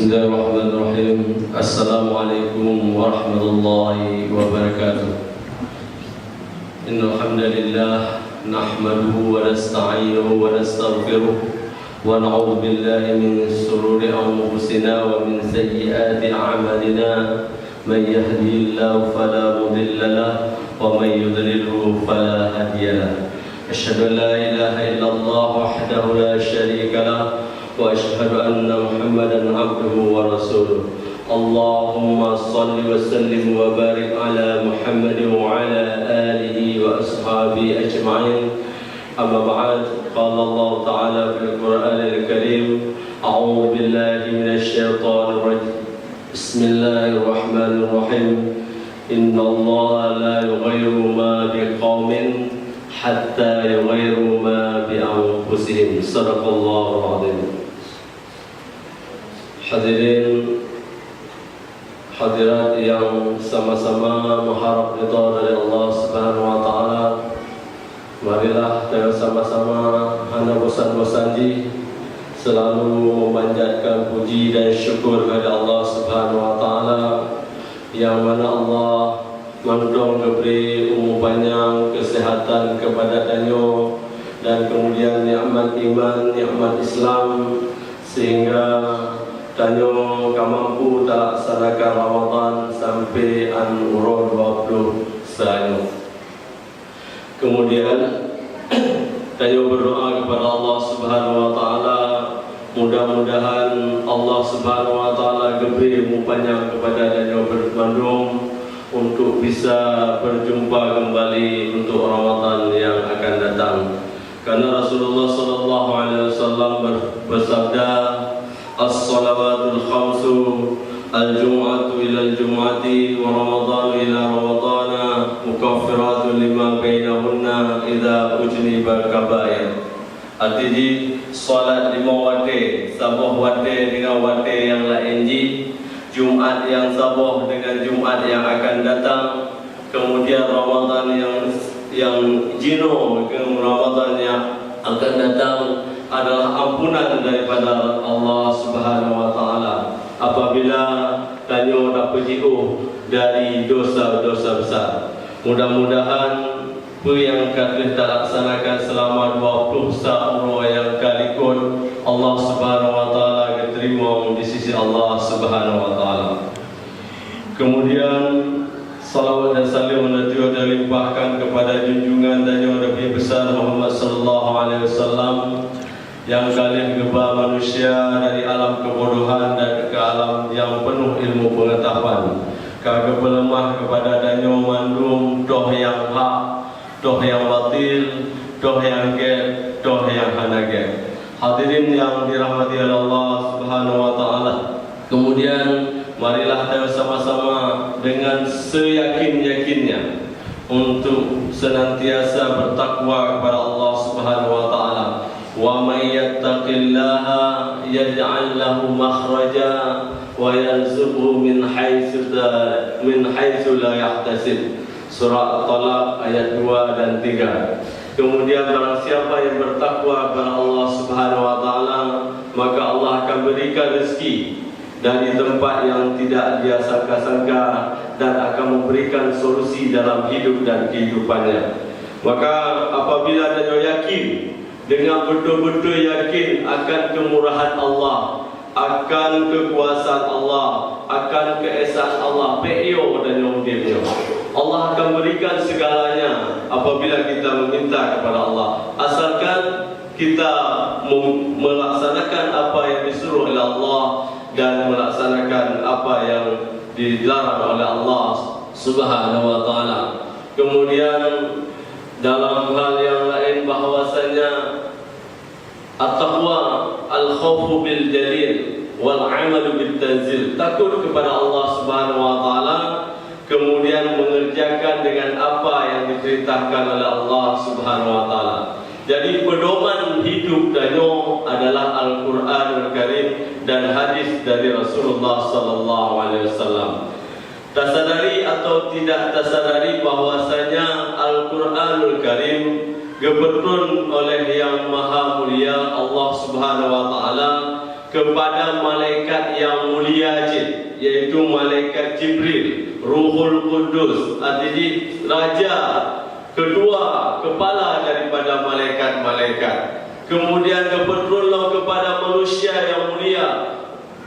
Bismillahirrahmanirrahim. Assalamualaikum warahmatullahi wabarakatuh. Innal hamdalillah nahmaduhu wa nasta'inuhu wa nastaghfiruh wa na'udzu billahi min shururi anfusina wa min sayyiati a'malina. Man yahdihillahu fala mudilla lahu wa man yudlilhu fala hadiya lahu. Asyhadu an la ilaha illallah wahdahu la syarika lahu wa asyhadu anna Muhammadan abduhu wa rasuluh. Allahumma salli wa sallim wa barik ala Muhammadin wa ala alihi wa ashabihi ajma'in. Amma ba'd. Qala Allah ta'ala fil Qur'anil Karim, a'udzu billahi minasy syaithanir rajim. Bismillahirrahmanirrahim. Inna Allah la yughayyiru ma biqaumin hatta yughayyiru ma bi anfusihim. Shadaqallahul 'azim. Hadirin hadirat yang sama-sama mengharap ridha dari Allah Subhanahu wa taala, marilah kita sama-sama hana bosan-bosan selalu memanjatkan puji dan syukur kepada Allah Subhanahu wa taala, yang mana Allah mandong diberi umur panjang, kesehatan kepada danyo, dan kemudian nikmat iman, nikmat Islam, sehingga danyo mampu tak laksanakan Ramadan sampai umur 20 selanya. Kemudian danyo berdoa kepada Allah Subhanahu wa taala, mudah-mudahan Allah Subhanahu wa taala beri umur panjang kepada danyo bermandung untuk bisa berjumpa kembali untuk Ramadan yang akan datang. Karena Rasulullah sallallahu alaihi wasallam bersabda, as-salawatul khamsu al-jum'atu ila al-jum'ati wa ramadhanu ila ramadhana mukaffiratun lima bainahunna idza ujniba al-kaba'ir. Artinya salat 5 waktu, sabah waktu dengan waktu yang lain Jumat yang sabah dengan Jumat yang akan datang, kemudian Ramadan yang jino ke Ramadan yang akan datang adalah ampunan daripada Allah Subhanahu wa taala apabila danyo dapat jauh dari dosa-dosa besar. Mudah-mudahan apa yang kita laksanakan selama 20 umur yang kalikun, Allah Subhanahu wa taala diterima di sisi Allah Subhanahu wa taala. Kemudian salawat dan salam dan limpahkan kepada junjungan dan yang lebih besar Muhammad sallallahu alaihi wasallam, yang kalian mengubah manusia dari alam kebodohan dan ke alam yang penuh ilmu pengetahuan. Kagak berlemah kepada danyo mandum doh yang hak, doh yang batil, doh yang gel, doh yang hanage. Hadirin yang dirahmati oleh Allah Subhanahu wa taala. Kemudian marilah kita sama-sama dengan seyakin-yakinnya untuk senantiasa bertakwa kepada Allah Subhanahu wa taala. Wa may yattaqillaha yaj'al lahu makhraja wa yarzuqhu min haitsu la yahtasib. Surah At-Talaq ayat 2 dan 3. Kemudian barang siapa yang bertakwa kepada Allah Subhanahu wa taala, maka Allah akan berikan rezeki dari tempat yang tidak dia sangka-sangka dan akan memberikan solusi dalam hidup dan kehidupannya. Maka apabila dia yakin, dengan betul-betul yakin akan kemurahan Allah, akan kekuasaan Allah, akan keesaan Allah, pe'yo dan yomdibnya, Allah akan berikan segalanya apabila kita meminta kepada Allah, asalkan kita melaksanakan apa yang disuruh oleh Allah dan melaksanakan apa yang dilarang oleh Allah Subhanahu wa taala. Kemudian dalam hal yang lain bahwasanya at-taqwa al-khawfu bil jalil wal 'amalu bit tanzil, takut kepada Allah Subhanahu wa taala, kemudian mengerjakan dengan apa yang diperintahkan oleh Allah Subhanahu wa taala. Jadi pedoman hidup danyo adalah Al-Qur'anul Karim dan hadis dari Rasulullah sallallahu alaihi wasallam. Tasadari atau tidak tasadari bahwasanya Al-Qur'anul Karim gebetrun oleh yang maha mulia Allah Subhanahu wa taala kepada malaikat yang mulia, yaitu malaikat Jibril, Ruhul Qudus, artinya raja kedua kepala daripada malaikat-malaikat. Kemudian kebetulan kepada manusia yang mulia,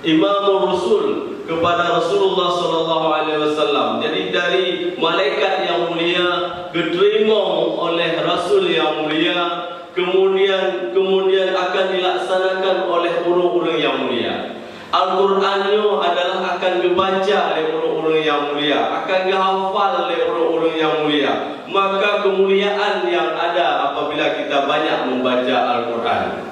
Imamul Rasul, kepada Rasulullah sallallahu alaihi wasallam. Jadi dari malaikat yang mulia diterima oleh Rasul yang mulia, kemudian akan dilaksanakan oleh orang-orang yang mulia. Al-Qurannya adalah akan dibaca oleh orang-orang yang mulia, akan dihafal oleh orang-orang yang mulia. Maka kemuliaan yang ada apabila kita banyak membaca Al-Quran.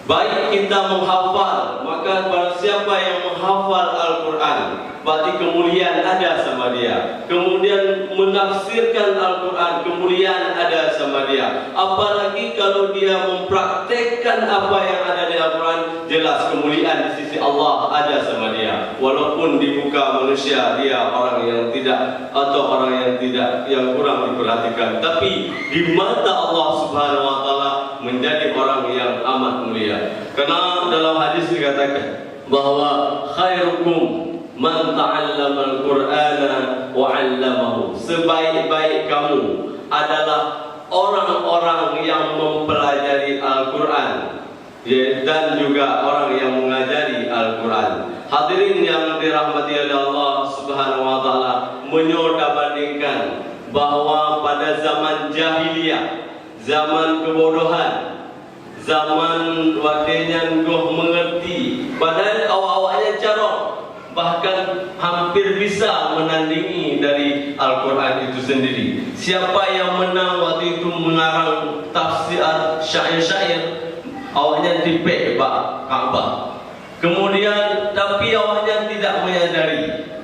Baik kita menghafal, maka barang siapa yang menghafal Al-Quran, berarti kemuliaan ada sama dia. Kemudian menafsirkan Al-Quran, kemuliaan ada sama dia. Apalagi kalau dia mempraktekkan apa yang ada di Al-Quran, jelas kemuliaan di sisi Allah ada sama dia. Walaupun di muka manusia dia orang yang tidak, atau orang yang tidak, yang kurang diperhatikan, tapi di mata Allah Subhanahu wa taala menjadi orang yang amat mulia. Karena dalam hadis dikatakan bahwa khairukum man ta'allama al-Qur'ana wa 'allamahu. Sebaik-baik kamu adalah orang-orang yang mempelajari Al-Quran dan juga orang yang mengajari Al-Quran. Hadirin yang dirahmati oleh Allah Subhanahu wa taala, menyoda bandingkan bahwa pada zaman jahiliyah, zaman kebodohan, zaman waktunya engkau mengerti, padahal awak-awaknya carok, bahkan hampir bisa menandingi dari Al-Quran itu sendiri. Siapa yang menang waktu itu mengarang tafsir syair-syair, awaknya tipek Ka'bah. Kemudian tapi awaknya tidak menyadari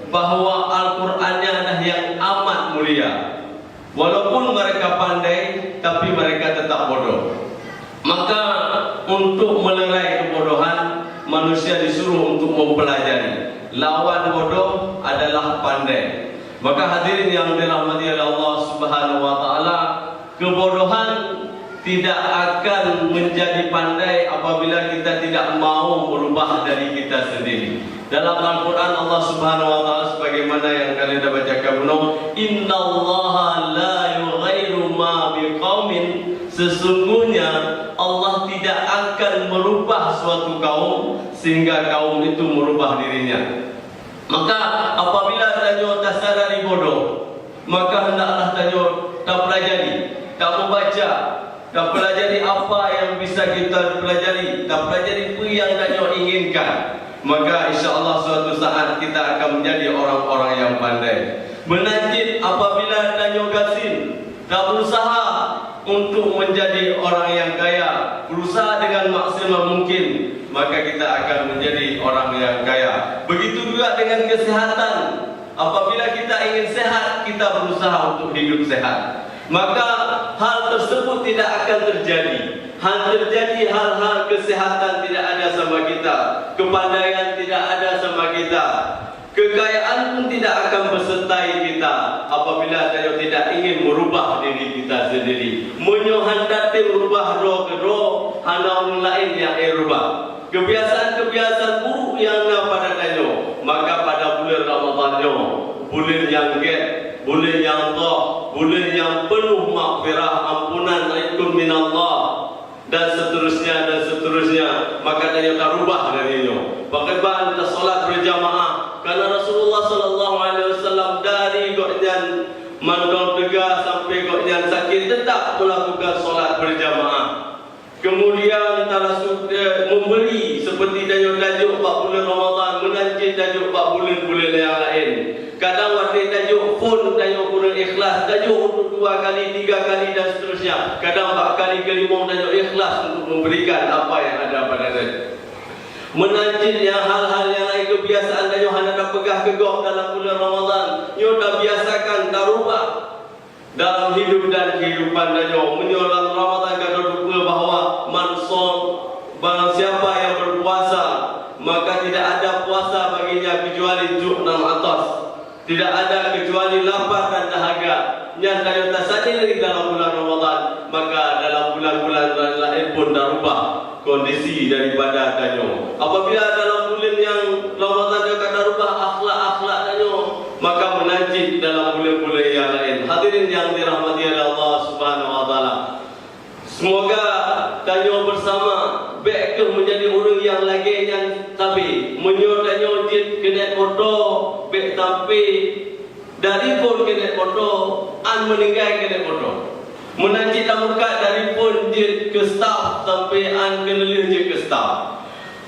bahawa Al-Qurannya adalah yang amat mulia. Walaupun mereka pandai, tapi mereka tetap bodoh. Maka untuk melerai kebodohan, manusia disuruh untuk mempelajari. Lawan bodoh adalah pandai. Maka hadirin yang dirahmati oleh Allah Subhanahu wa taala, kebodohan tidak akan menjadi pandai apabila kita tidak mau merubah dari kita sendiri. Dalam Al-Quran Allah Subhanahu wa taala sebagaimana yang kalian dah bacakan benar, innallaha la yughayyiru ma biqaumin, sesungguhnya Allah tidak akan merubah suatu kaum sehingga kaum itu merubah dirinya. Maka apabila tanyo tak sadari bodoh, maka hendaklah tanyo tak pelajari, tak membaca, tak pelajari apa yang bisa kita pelajari, tak pelajari apa yang tanyo inginkan. Maka insya-Allah suatu saat kita akan menjadi orang-orang yang pandai. Menanjid apabila tanyo gasin, tak berusaha untuk menjadi orang yang kaya, berusaha dengan maksimal mungkin, maka kita akan menjadi orang yang kaya. Begitu juga dengan kesehatan. Apabila kita ingin sehat, kita berusaha untuk hidup sehat, maka hal tersebut tidak akan terjadi. Hal-hal kesehatan tidak ada sama kita, kepandaian tidak ada sama kita, kekayaan pun tidak akan bersertai kita apabila kita tidak ingin merubah diri kita sendiri. Menyohandati merubah roh ke roh, hana orang lain yang merubah. Kebiasaan-kebiasaan buruk yang ada pada tanyo, maka pada bulan Ramadannya, bulan yang bulan yang toh, bulan yang penuh maghfirah, ampunan alaikum minallah, dan seterusnya, maka tanyo tak rubah darinya. Bagaimana kita solat berjamaah? Karena Rasulullah sallallahu alaihi wasallam dari goknyan mandong tegah sampai goknyan sakit tetap melakukan solat berjamaah. Kemudian talasud memberi seperti tajuk-tajuk 4 bulan Ramadan, menanjid tajuk 4 bulan-bulan yang lain. Kadang waktu tajuk pun tajuk Quran ikhlas, tajuk untuk 2 kali, 3 kali dan seterusnya. Kadang 4 kali ke 5 tajuk ikhlas untuk memberikan apa yang ada pada dia. Menanjid yang hal-hal yang lain, kebiasaan tajuk hendak nak pegah kegok dalam bulan Ramadan, nyo dah biasakan, tak rubah dalam hidup dan kehidupan tajuk. Menyolat Ramadan kada lupa bahawa mansom, barang siapa yang berpuasa, maka tidak ada puasa baginya kecuali juk dan atas. Tidak ada kecuali lapar dan dahaga. Yang kaya tak sadari dalam bulan Ramadan, maka dalam bulan-bulan lain pun dah rubah. kondisi daripada danyo. Apabila dalam bulan yang Ramadan dia akan rubah akhlak-akhlak danyo, maka menajib dalam bulan-bulan yang lain. Hadirin yang dirahmati oleh Allah Subhanahu wa taala. Semoga danyo bersama baik ke menjadi orang yang lagi yang tapi menyo danyo jid kena foto baik tapi dari pun kena foto an meninggal kena foto. Menajib muka dari pun jid ke staff sampai an kena je ke staff.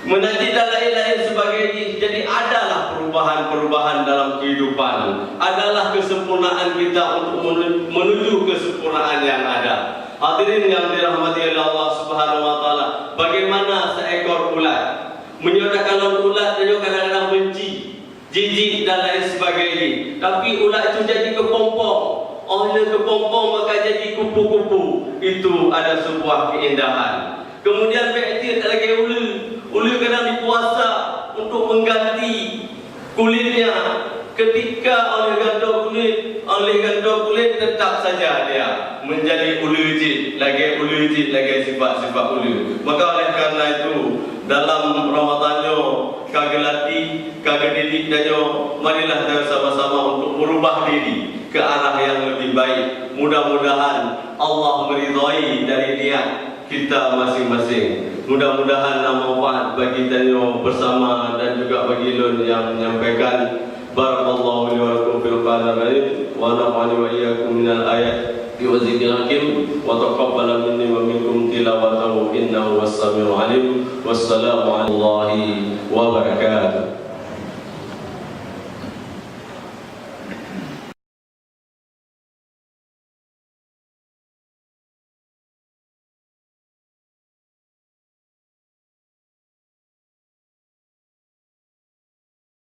Menajib dan lain-lain sebagainya. Jadi adalah perubahan-perubahan dalam kehidupan. Adalah kesempurnaan kita untuk menuju kesempurnaan yang ada. Hadirin yang dirahmati oleh Allah Subhanahu wa taala, bagaimana seekor ulat menyodakkan ulat dia kadang-kadang benci, jijik dan lain sebagainya. Tapi ulat itu jadi kepompong. Oleh kepompong maka jadi kupu-kupu. Itu ada sebuah keindahan. Kemudian bakteria tak lagi ulu. Ulu kadang dipuasa untuk mengganti kulitnya. Ketika oleh gandum kulit tetap saja dia menjadi ulu jid, lagi sifat-sifat ulu. Maka oleh karena itu dalam Ramadannya kagelati, kagedidik danyo, marilah kita sama-sama untuk merubah diri ke arah yang lebih baik. Mudah-mudahan Allah meridhai dari niat kita masing-masing. Mudah-mudahan manfaat bagi danyo bersama dan juga bagi lon yang menyampaikan. Barakallahu li wa lakum fil qur'an wa nafa'ani wa iyyakum minal ayat wa zikril hakim wa taqabbal minni wa minkum tilawatahu innahu was-sami'ul 'alim. Wassalamu alaikum warahmatullahi wabarakatuh.